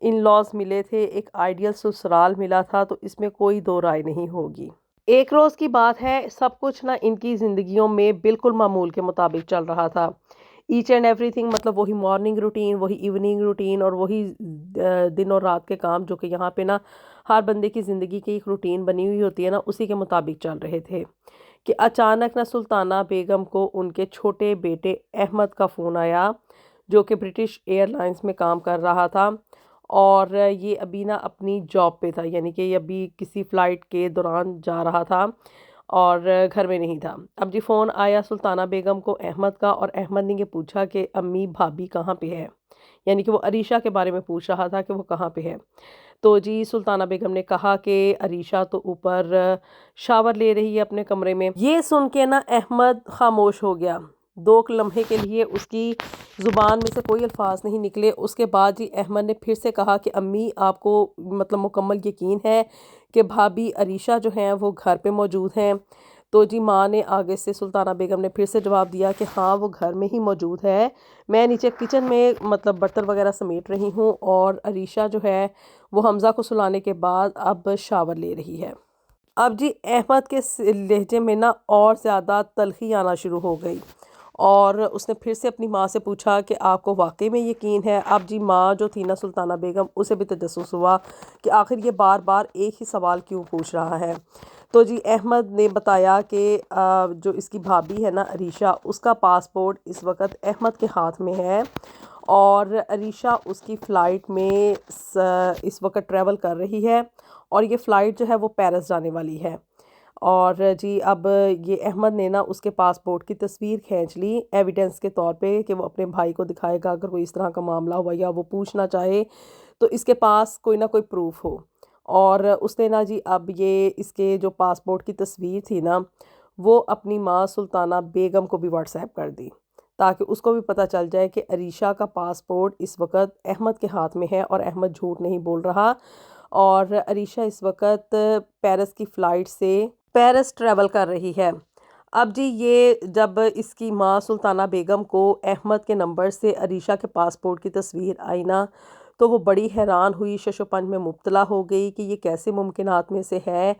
ان laws ملے تھے، ایک آئیڈیل سسرال ملا تھا، تو اس میں کوئی دو رائے نہیں ہوگی۔ ایک روز کی بات ہے، سب کچھ نا ان کی زندگیوں میں بالکل معمول کے مطابق چل رہا تھا۔ ایچ اینڈ ایوری تھنگ، مطلب وہی مارننگ روٹین، وہی ایوننگ روٹین، اور وہی دن اور رات کے کام جو کہ یہاں پہ نا ہر بندے کی زندگی کی ایک روٹین بنی ہوئی ہوتی ہے نا، اسی کے مطابق چل رہے تھے کہ اچانک نا سلطانہ بیگم کو ان کے چھوٹے بیٹے احمد کا فون آیا، جو کہ برٹش ایئر لائنز میں کام کر رہا تھا، اور یہ ابھی نا اپنی جاب پہ تھا، یعنی کہ یہ ابھی کسی فلائٹ کے دوران جا رہا تھا اور گھر میں نہیں تھا۔ اب جی فون آیا سلطانہ بیگم کو احمد کا، اور احمد نے یہ پوچھا کہ امی بھابھی کہاں پہ ہے، یعنی کہ وہ عریشہ کے بارے میں پوچھ رہا تھا کہ وہ کہاں پہ ہے۔ تو جی سلطانہ بیگم نے کہا کہ عریشہ تو اوپر شاور لے رہی ہے اپنے کمرے میں۔ یہ سن کے نا احمد خاموش ہو گیا، 2 لمحے کے لیے اس کی زبان میں سے کوئی الفاظ نہیں نکلے۔ اس کے بعد جی احمد نے پھر سے کہا کہ امی آپ کو مطلب مکمل یقین ہے کہ بھابھی عریشہ جو ہیں وہ گھر پہ موجود ہیں؟ تو جی ماں نے آگے سے، سلطانہ بیگم نے پھر سے جواب دیا کہ ہاں وہ گھر میں ہی موجود ہے، میں نیچے کچن میں مطلب برتن وغیرہ سمیٹ رہی ہوں، اور عریشہ جو ہے وہ حمزہ کو سلانے کے بعد اب شاور لے رہی ہے۔ اب جی احمد کے لہجے میں نا اور زیادہ تلخی آنا شروع ہو گئی، اور اس نے پھر سے اپنی ماں سے پوچھا کہ آپ کو واقعی میں یقین ہے؟ اب جی ماں جو تھی نا سلطانہ بیگم، اسے بھی تجسس ہوا کہ آخر یہ بار بار ایک ہی سوال کیوں پوچھ رہا ہے۔ تو جی احمد نے بتایا کہ جو اس کی بھابھی ہے نا عریشہ، اس کا پاسپورٹ اس وقت احمد کے ہاتھ میں ہے، اور عریشہ اس کی فلائٹ میں اس وقت ٹریول کر رہی ہے، اور یہ فلائٹ جو ہے وہ پیرس جانے والی ہے۔ اور جی اب یہ احمد نے نا اس کے پاسپورٹ کی تصویر کھینچ لی ایویڈنس کے طور پہ کہ وہ اپنے بھائی کو دکھائے گا اگر کوئی اس طرح کا معاملہ ہوا یا وہ پوچھنا چاہے تو اس کے پاس کوئی نہ کوئی پروف ہو۔ اور اس نے نا جی اب یہ اس کے جو پاسپورٹ کی تصویر تھی نا، وہ اپنی ماں سلطانہ بیگم کو بھی واٹس ایپ کر دی، تاکہ اس کو بھی پتہ چل جائے کہ عریشہ کا پاسپورٹ اس وقت احمد کے ہاتھ میں ہے، اور احمد جھوٹ نہیں بول رہا، اور عریشہ اس وقت پیرس کی فلائٹ سے پیرس ٹریول کر رہی ہے۔ اب جی یہ جب اس کی ماں سلطانہ بیگم کو احمد کے نمبر سے عریشہ کے پاسپورٹ کی تصویر آئی نا، تو وہ بڑی حیران ہوئی، شش و پنج میں مبتلا ہو گئی کہ یہ کیسے ممکنات میں سے ہے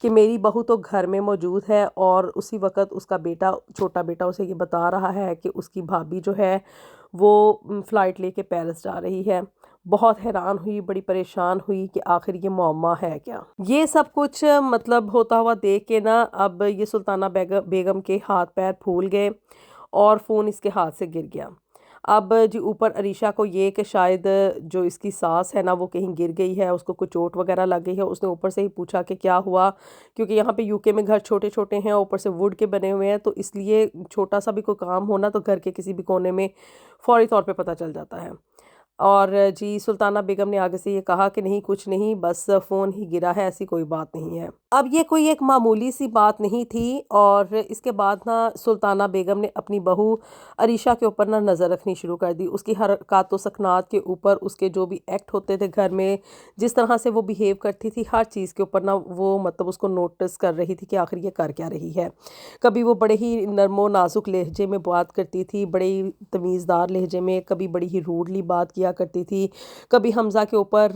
کہ میری بہو تو گھر میں موجود ہے، اور اسی وقت اس کا بیٹا، چھوٹا بیٹا اسے یہ بتا رہا ہے کہ اس کی بھابھی جو ہے وہ فلائٹ لے کے پیرس جا رہی ہے۔ بہت حیران ہوئی، بڑی پریشان ہوئی کہ آخر یہ معمہ ہے کیا۔ یہ سب کچھ مطلب ہوتا ہوا دیکھ کے نا اب یہ سلطانہ بیگم کے ہاتھ پیر پھول گئے، اور فون اس کے ہاتھ سے گر گیا۔ اب جی اوپر عریشہ کو یہ کہ شاید جو اس کی ساس ہے نا وہ کہیں گر گئی ہے، اس کو کوئی چوٹ وغیرہ لگ گئی ہے، اس نے اوپر سے ہی پوچھا کہ کیا ہوا، کیونکہ یہاں پہ UK میں گھر چھوٹے چھوٹے ہیں، اوپر سے ووڈ کے بنے ہوئے ہیں، تو اس لیے چھوٹا سا بھی کوئی کام ہونا تو گھر کے کسی بھی کونے میں فوری طور پہ پتہ چل جاتا ہے۔ اور جی سلطانہ بیگم نے آگے سے یہ کہا کہ نہیں کچھ نہیں، بس فون ہی گرا ہے، ایسی کوئی بات نہیں ہے۔ اب یہ کوئی ایک معمولی سی بات نہیں تھی، اور اس کے بعد نا سلطانہ بیگم نے اپنی بہو عریشہ کے اوپر نا نظر رکھنی شروع کر دی، اس کی حرکات و سکنات کے اوپر، اس کے جو بھی ایکٹ ہوتے تھے گھر میں، جس طرح سے وہ بیہیو کرتی تھی، ہر چیز کے اوپر نا وہ مطلب اس کو نوٹس کر رہی تھی کہ آخر یہ کر کیا رہی ہے۔ کبھی وہ بڑے ہی نرم و نازک لہجے میں بات کرتی تھی، بڑے ہی تمیزدار لہجے میں، کبھی بڑی ہی روڈلی بات کیا کرتی تھی، کبھی حمزہ کے اوپر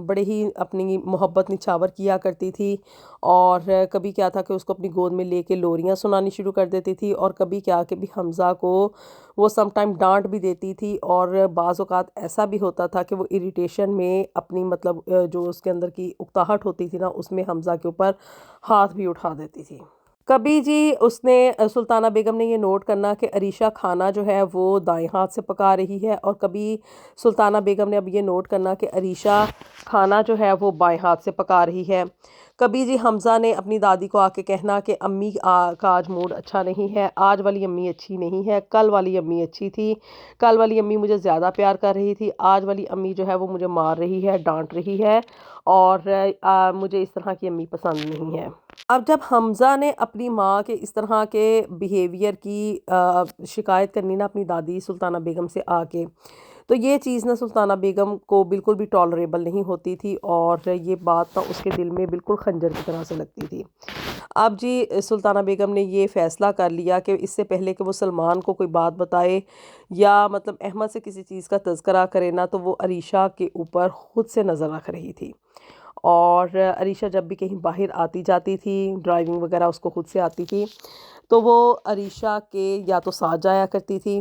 بڑے ہی اپنی محبت نچھاور کیا کرتی تھی، اور کبھی کیا تھا کہ اس کو اپنی گود میں لے کے لوریاں سنانی شروع کر دیتی تھی، اور کبھی کیا کہ بھی حمزہ کو وہ سم ٹائم ڈانٹ بھی دیتی تھی، اور بعض اوقات ایسا بھی ہوتا تھا کہ وہ اریٹیشن میں اپنی مطلب جو اس کے اندر کی اکتاہٹ ہوتی تھی نا، اس میں حمزہ کے اوپر ہاتھ بھی اٹھا دیتی تھی۔ کبھی جی اس نے سلطانہ بیگم نے یہ نوٹ کرنا کہ عریشہ کھانا جو ہے وہ دائیں ہاتھ سے پکا رہی ہے، اور کبھی سلطانہ بیگم نے اب یہ نوٹ کرنا کہ عریشہ کھانا جو ہے وہ بائیں ہاتھ سے پکا رہی ہے۔ کبھی جی حمزہ نے اپنی دادی کو آ کے کہنا کہ امی کا آج موڈ اچھا نہیں ہے، آج والی امی اچھی نہیں ہے، کل والی امی اچھی تھی، کل والی امی مجھے زیادہ پیار کر رہی تھی، آج والی امی جو ہے وہ مجھے مار رہی ہے، ڈانٹ رہی ہے، اور مجھے اس طرح کی امی پسند نہیں ہے۔ اب جب حمزہ نے اپنی ماں کے اس طرح کے بیہیویئر کی شکایت کرنی نا اپنی دادی سلطانہ بیگم سے آ کے، تو یہ چیز نا سلطانہ بیگم کو بالکل بھی ٹالریبل نہیں ہوتی تھی، اور یہ بات نا اس کے دل میں بالکل خنجر کی طرح سے لگتی تھی۔ اب جی سلطانہ بیگم نے یہ فیصلہ کر لیا کہ اس سے پہلے کہ وہ سلمان کو کوئی بات بتائے یا مطلب احمد سے کسی چیز کا تذکرہ کرے نا، تو وہ عریشہ کے اوپر خود سے نظر رکھ رہی تھی۔ اور عریشہ جب بھی کہیں باہر آتی جاتی تھی، ڈرائیونگ وغیرہ اس کو خود سے آتی تھی، تو وہ عریشہ کے یا تو ساتھ جایا کرتی تھی،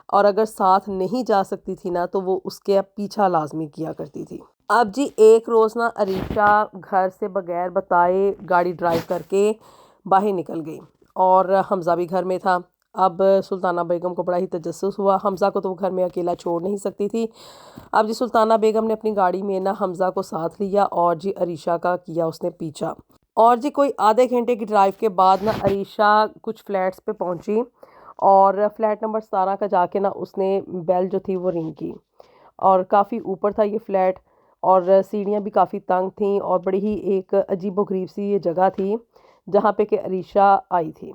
اور اگر ساتھ نہیں جا سکتی تھی نا تو وہ اس کے پیچھا لازمی کیا کرتی تھی۔ اب جی ایک روز نا عریشہ گھر سے بغیر بتائے گاڑی ڈرائیو کر کے باہر نکل گئی، اور حمزہ بھی گھر میں تھا۔ اب سلطانہ بیگم کو بڑا ہی تجسس ہوا، حمزہ کو تو وہ گھر میں اکیلا چھوڑ نہیں سکتی تھی۔ اب جی سلطانہ بیگم نے اپنی گاڑی میں نا حمزہ کو ساتھ لیا، اور جی عریشہ کا کیا اس نے پیچھا۔ اور جی کوئی آدھے گھنٹے کی ڈرائیو کے بعد نا عریشہ کچھ فلیٹس پہ پہنچی، اور فلیٹ نمبر 17 کا جا کے نا اس نے بیل جو تھی وہ رنگ کی، اور کافی اوپر تھا یہ فلیٹ، اور سیڑھیاں بھی کافی تنگ تھیں، اور بڑی ہی ایک عجیب و غریب سی یہ جگہ تھی جہاں پہ کہ عریشہ آئی تھی۔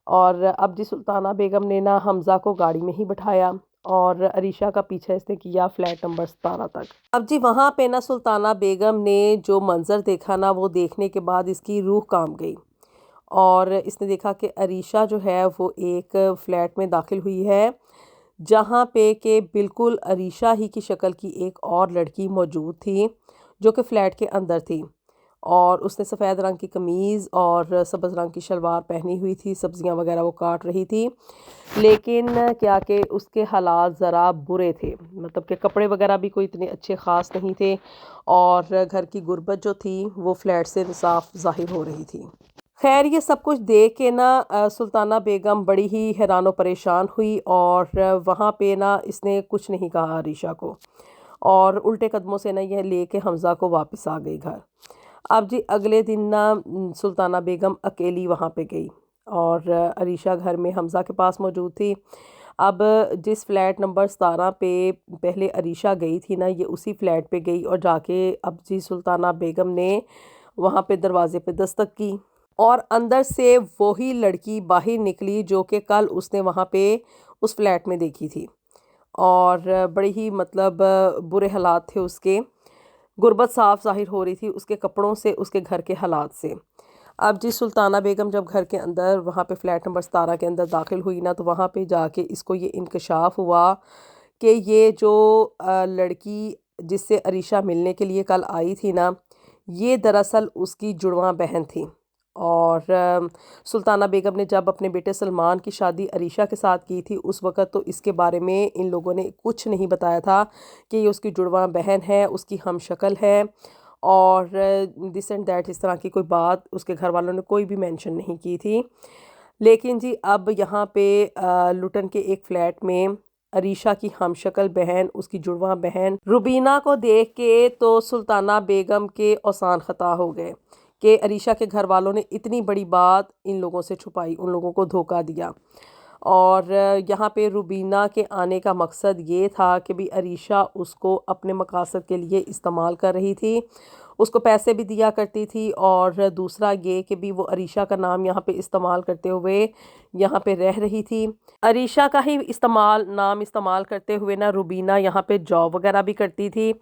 اور اب جی سلطانہ بیگم نے نا حمزہ کو گاڑی میں ہی بٹھایا، اور عریشہ کا پیچھا اس نے کیا فلیٹ نمبر 17 تک۔ اب جی وہاں پہ نا سلطانہ بیگم نے جو منظر دیکھا نا، وہ دیکھنے کے بعد اس کی روح کانپ گئی، اور اس نے دیکھا کہ عریشہ جو ہے وہ ایک فلیٹ میں داخل ہوئی ہے جہاں پہ کہ بالکل عریشہ ہی کی شکل کی ایک اور لڑکی موجود تھی جو کہ فلیٹ کے اندر تھی، اور اس نے سفید رنگ کی قمیض اور سبز رنگ کی شلوار پہنی ہوئی تھی، سبزیاں وغیرہ وہ کاٹ رہی تھی، لیکن کیا کہ اس کے حالات ذرا برے تھے، مطلب کہ کپڑے وغیرہ بھی کوئی اتنے اچھے خاص نہیں تھے، اور گھر کی غربت جو تھی وہ فلیٹ سے صاف ظاہر ہو رہی تھی۔ خیر یہ سب کچھ دیکھ کے نا سلطانہ بیگم بڑی ہی حیران و پریشان ہوئی، اور وہاں پہ نا اس نے کچھ نہیں کہا عریشہ کو، اور الٹے قدموں سے نا یہ لے کے حمزہ کو واپس آ گئی گھر۔ اب جی اگلے دن نا سلطانہ بیگم اکیلی وہاں پہ گئی، اور عریشہ گھر میں حمزہ کے پاس موجود تھی۔ اب جس فلیٹ نمبر 17 پہ پہلے عریشہ گئی تھی نا، یہ اسی فلیٹ پہ گئی، اور جا کے اب جی سلطانہ بیگم نے وہاں پہ دروازے پہ دستک کی، اور اندر سے وہی لڑکی باہر نکلی جو کہ کل اس نے وہاں پہ اس فلیٹ میں دیکھی تھی، اور بڑی ہی مطلب برے حالات تھے اس کے، غربت صاف ظاہر ہو رہی تھی اس کے کپڑوں سے، اس کے گھر کے حالات سے۔ اب جی سلطانہ بیگم جب گھر کے اندر وہاں پہ فلیٹ نمبر 17 کے اندر داخل ہوئی نا، تو وہاں پہ جا کے اس کو یہ انکشاف ہوا کہ یہ جو لڑکی جس سے عریشہ ملنے کے لیے کل آئی تھی نا، یہ دراصل اس کی جڑواں بہن تھی۔ اور سلطانہ بیگم نے جب اپنے بیٹے سلمان کی شادی عریشہ کے ساتھ کی تھی، اس وقت تو اس کے بارے میں ان لوگوں نے کچھ نہیں بتایا تھا کہ یہ اس کی جڑواں بہن ہے، اس کی ہم شکل ہے، اور دس اینڈ دیٹ اس طرح کی کوئی بات اس کے گھر والوں نے کوئی بھی مینشن نہیں کی تھی۔ لیکن جی اب یہاں پہ لٹن کے ایک فلیٹ میں عریشہ کی ہم شکل بہن، اس کی جڑواں بہن روبینہ کو دیکھ کے تو سلطانہ بیگم کے اوسان خطا ہو گئے کہ عریشہ کے گھر والوں نے اتنی بڑی بات ان لوگوں سے چھپائی، ان لوگوں کو دھوکہ دیا۔ اور یہاں پہ روبینہ کے آنے کا مقصد یہ تھا کہ بھی عریشہ اس کو اپنے مقاصد کے لیے استعمال کر رہی تھی، اس کو پیسے بھی دیا کرتی تھی، اور دوسرا یہ کہ بھی وہ عریشہ کا نام یہاں پہ استعمال کرتے ہوئے یہاں پہ رہ رہی تھی۔ عریشہ کا ہی نام استعمال کرتے ہوئے نا روبینہ یہاں پہ جاب وغیرہ بھی کرتی تھی،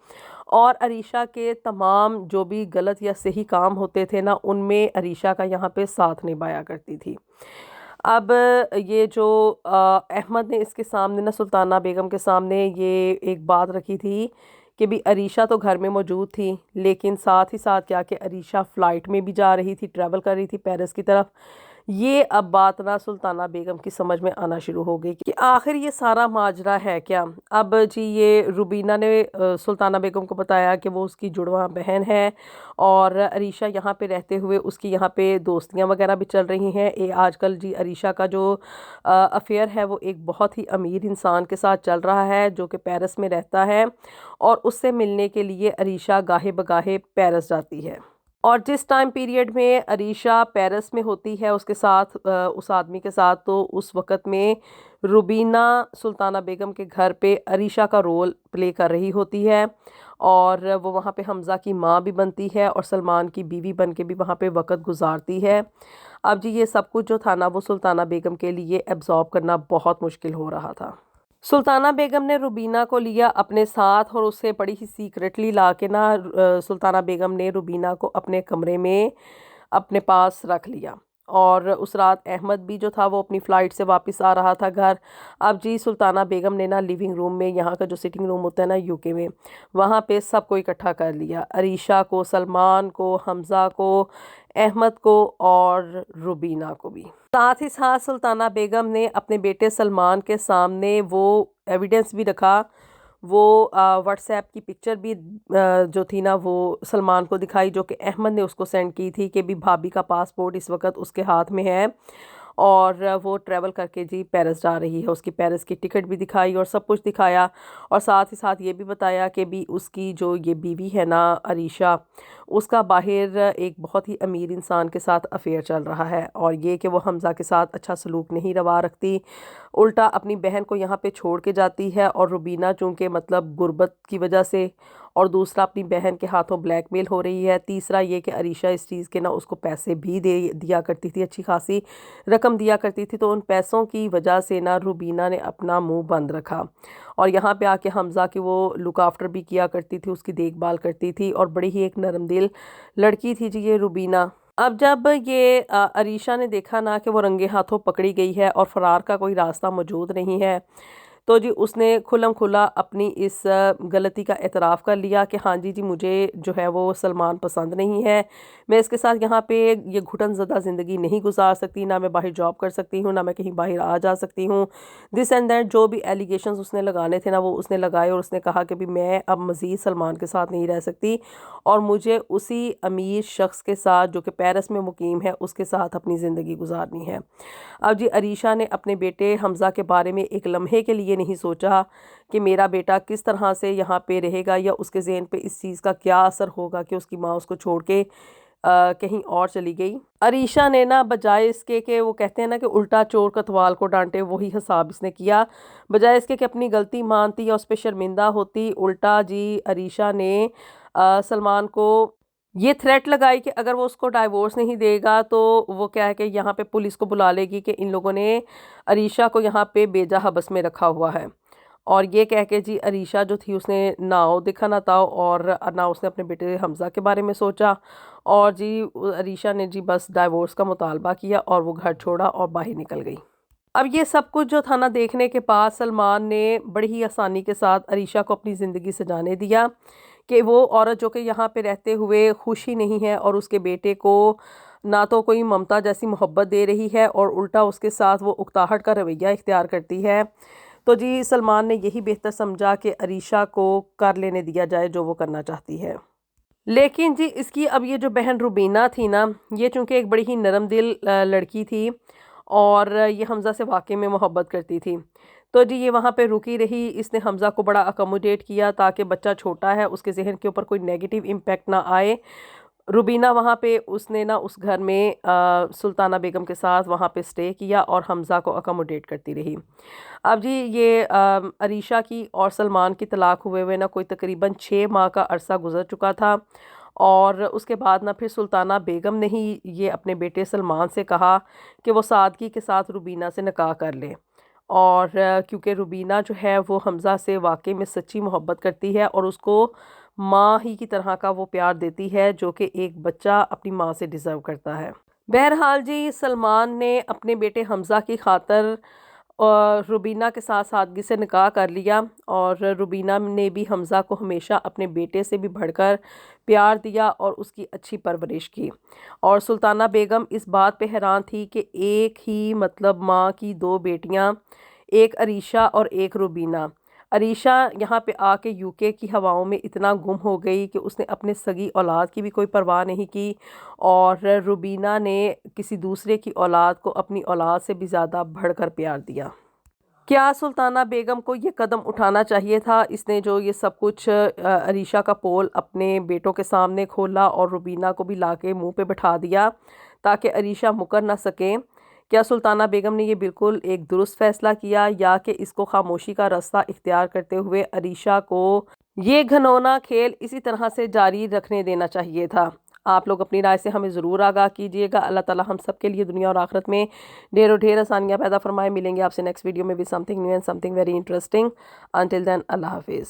اور عریشہ کے تمام جو بھی غلط یا صحیح کام ہوتے تھے نا، ان میں عریشہ کا یہاں پہ ساتھ نبھایا کرتی تھی۔ اب یہ جو احمد نے اس کے سامنے نا سلطانہ بیگم کے سامنے یہ ایک بات رکھی تھی کہ بھی عریشہ تو گھر میں موجود تھی، لیکن ساتھ ہی ساتھ کیا کہ عریشہ فلائٹ میں بھی جا رہی تھی، ٹریول کر رہی تھی پیرس کی طرف۔ یہ اب بات نا سلطانہ بیگم کی سمجھ میں آنا شروع ہو گئی کہ آخر یہ سارا ماجرا ہے کیا۔ اب جی یہ روبینہ نے سلطانہ بیگم کو بتایا کہ وہ اس کی جڑواں بہن ہے، اور عریشہ یہاں پہ رہتے ہوئے اس کی یہاں پہ دوستیاں وغیرہ بھی چل رہی ہیں۔ آج کل جی عریشہ کا جو افیئر ہے وہ ایک بہت ہی امیر انسان کے ساتھ چل رہا ہے جو کہ پیرس میں رہتا ہے، اور اس سے ملنے کے لیے عریشہ گاہے بگاہے پیرس جاتی ہے۔ اور جس ٹائم پیریڈ میں عریشہ پیرس میں ہوتی ہے اس کے ساتھ اس آدمی کے ساتھ، تو اس وقت میں روبینہ سلطانہ بیگم کے گھر پہ عریشہ کا رول پلے کر رہی ہوتی ہے، اور وہ وہاں پہ حمزہ کی ماں بھی بنتی ہے، اور سلمان کی بیوی بن کے بھی وہاں پہ وقت گزارتی ہے۔ اب جی یہ سب کچھ جو تھا نا وہ سلطانہ بیگم کے لیے ایبزارب کرنا بہت مشکل ہو رہا تھا۔ سلطانہ بیگم نے روبینہ کو لیا اپنے ساتھ اور اسے بڑی ہی سیکرٹلی لا کے نا سلطانہ بیگم نے روبینہ کو اپنے کمرے میں اپنے پاس رکھ لیا۔ اور اس رات احمد بھی جو تھا وہ اپنی فلائٹ سے واپس آ رہا تھا گھر۔ اب جی سلطانہ بیگم نے نا لیونگ روم میں، یہاں کا جو سٹنگ روم ہوتا ہے نا یو کے میں، وہاں پہ سب کو اکٹھا کر لیا، عریشہ کو، سلمان کو، حمزہ کو، احمد کو اور روبینہ کو بھی۔ ساتھ ہی ساتھ سلطانہ بیگم نے اپنے بیٹے سلمان کے سامنے وہ ایویڈنس بھی رکھا، وہ واٹس ایپ کی پکچر بھی جو تھی نا وہ سلمان کو دکھائی، جو کہ احمد نے اس کو سینڈ کی تھی کہ بھی بھابھی کا پاسپورٹ اس وقت اس کے ہاتھ میں ہے اور وہ ٹریول کر کے جی پیرس جا رہی ہے۔ اس کی پیرس کی ٹکٹ بھی دکھائی اور سب کچھ دکھایا، اور ساتھ ہی ساتھ یہ بھی بتایا کہ بھی اس کی جو یہ بیوی ہے نا عریشہ، اس کا باہر ایک بہت ہی امیر انسان کے ساتھ افیئر چل رہا ہے، اور یہ کہ وہ حمزہ کے ساتھ اچھا سلوک نہیں روا رکھتی، الٹا اپنی بہن کو یہاں پہ چھوڑ کے جاتی ہے، اور روبینہ چونکہ مطلب غربت کی وجہ سے، اور دوسرا اپنی بہن کے ہاتھوں بلیک میل ہو رہی ہے، تیسرا یہ کہ عریشہ اس چیز کے نا اس کو پیسے بھی دیا کرتی تھی، اچھی خاصی رقم دیا کرتی تھی، تو ان پیسوں کی وجہ سے نا روبینہ نے اپنا منہ بند رکھا، اور یہاں پہ آ کے حمزہ کی وہ لک آفٹر بھی کیا کرتی تھی، اس کی دیکھ بھال کرتی تھی، اور بڑی ہی ایک نرم دل لڑکی تھی جی یہ روبینہ۔ اب جب یہ عریشہ نے دیکھا نا کہ وہ رنگے ہاتھوں پکڑی گئی ہے اور فرار کا کوئی راستہ موجود نہیں ہے، تو جی اس نے کھلم کھلا اپنی اس غلطی کا اعتراف کر لیا کہ ہاں جی مجھے جو ہے وہ سلمان پسند نہیں ہے، میں اس کے ساتھ یہاں پہ یہ گھٹن زدہ زندگی نہیں گزار سکتی، نہ میں باہر جاب کر سکتی ہوں، نہ میں کہیں باہر آ جا سکتی ہوں، دس اینڈ دیٹ، جو بھی ایلیگیشنز اس نے لگانے تھے نا وہ اس نے لگائے، اور اس نے کہا کہ بھی میں اب مزید سلمان کے ساتھ نہیں رہ سکتی، اور مجھے اسی امیر شخص کے ساتھ جو کہ پیرس میں مقیم ہے اس کے ساتھ اپنی زندگی گزارنی ہے۔ اب جی عریشہ نے اپنے بیٹے حمزہ کے بارے میں ایک لمحے کے لیے نہیں سوچا کہ میرا بیٹا کس طرح سے یہاں پہ رہے گا، یا اس کے ذہن پہ اس چیز کا کیا اثر ہوگا کہ اس کی ماں اس کو چھوڑ کے کہیں اور چلی گئی۔ عریشہ نے نا بجائے اس کے کہ وہ کہتے ہیں نا کہ الٹا چور کتوال کو ڈانٹے، وہی حساب اس نے کیا، بجائے اس کے کہ اپنی غلطی مانتی یا اس پہ شرمندہ ہوتی، الٹا جی عریشہ نے سلمان کو یہ تھریٹ لگائی کہ اگر وہ اس کو ڈائیورس نہیں دے گا تو وہ کیا ہے کہ یہاں پہ پولیس کو بلا لے گی کہ ان لوگوں نے عریشہ کو یہاں پہ بیجا حبس میں رکھا ہوا ہے، اور یہ کہہ کے جی عریشہ جو تھی اس نے نہ دکھا نہ تاؤ، اور نہ اس نے اپنے بیٹے حمزہ کے بارے میں سوچا، اور جی عریشہ نے جی بس ڈائیورس کا مطالبہ کیا اور وہ گھر چھوڑا اور باہر نکل گئی۔ اب یہ سب کچھ جو تھا نا دیکھنے کے بعد سلمان نے بڑی ہی آسانی کے ساتھ عریشہ کو اپنی زندگی سے جانے دیا کہ وہ عورت جو کہ یہاں پہ رہتے ہوئے خوشی نہیں ہے، اور اس کے بیٹے کو نہ تو کوئی ممتا جیسی محبت دے رہی ہے، اور الٹا اس کے ساتھ وہ اکتاہٹ کا رویہ اختیار کرتی ہے، تو جی سلمان نے یہی بہتر سمجھا کہ عریشہ کو کر لینے دیا جائے جو وہ کرنا چاہتی ہے۔ لیکن جی اس کی اب یہ جو بہن روبینہ تھی نا، یہ چونکہ ایک بڑی ہی نرم دل لڑکی تھی اور یہ حمزہ سے واقعی میں محبت کرتی تھی، تو جی یہ وہاں پہ رکی رہی، اس نے حمزہ کو بڑا اکوموڈیٹ کیا تاکہ بچہ چھوٹا ہے اس کے ذہن کے اوپر کوئی نیگیٹو امپیکٹ نہ آئے۔ روبینہ وہاں پہ اس نے نا اس گھر میں سلطانہ بیگم کے ساتھ وہاں پہ سٹے کیا اور حمزہ کو اکوموڈیٹ کرتی رہی۔ اب جی یہ عریشہ کی اور سلمان کی طلاق ہوئے نا کوئی تقریباً 6 ماہ کا عرصہ گزر چکا تھا، اور اس کے بعد نا پھر سلطانہ بیگم نے ہی یہ اپنے بیٹے سلمان سے کہا کہ وہ سادگی کے ساتھ روبینہ سے نکاح کر لے، اور کیونکہ روبینہ جو ہے وہ حمزہ سے واقعی میں سچی محبت کرتی ہے اور اس کو ماں ہی کی طرح کا وہ پیار دیتی ہے جو کہ ایک بچہ اپنی ماں سے ڈیزرو کرتا ہے۔ بہرحال جی سلمان نے اپنے بیٹے حمزہ کی خاطر روبینہ کے ساتھ سادگی سے نکاح کر لیا، اور روبینہ نے بھی حمزہ کو ہمیشہ اپنے بیٹے سے بھی بڑھ کر پیار دیا اور اس کی اچھی پرورش کی، اور سلطانہ بیگم اس بات پہ حیران تھی کہ ایک ہی مطلب ماں کی 2 بیٹیاں، ایک عریشہ اور ایک روبینہ۔ عریشہ یہاں پہ آ کے یو کے کی ہواؤں میں اتنا گم ہو گئی کہ اس نے اپنے سگی اولاد کی بھی کوئی پرواہ نہیں کی، اور روبینہ نے کسی دوسرے کی اولاد کو اپنی اولاد سے بھی زیادہ بڑھ کر پیار دیا۔ کیا سلطانہ بیگم کو یہ قدم اٹھانا چاہیے تھا؟ اس نے جو یہ سب کچھ عریشہ کا پول اپنے بیٹوں کے سامنے کھولا اور روبینہ کو بھی لا کے منہ پہ بٹھا دیا تاکہ عریشہ مکر نہ سکیں، کیا سلطانہ بیگم نے یہ بالکل ایک درست فیصلہ کیا، یا کہ اس کو خاموشی کا راستہ اختیار کرتے ہوئے عریشہ کو یہ گھنونا کھیل اسی طرح سے جاری رکھنے دینا چاہیے تھا؟ آپ لوگ اپنی رائے سے ہمیں ضرور آگاہ کیجیے گا۔ اللہ تعالیٰ ہم سب کے لیے دنیا اور آخرت میں ڈھیر و ڈھیر آسانیاں پیدا فرمائے۔ ملیں گے آپ سے نیکسٹ ویڈیو میں بھی something new and something very interesting. Until then اللہ حافظ۔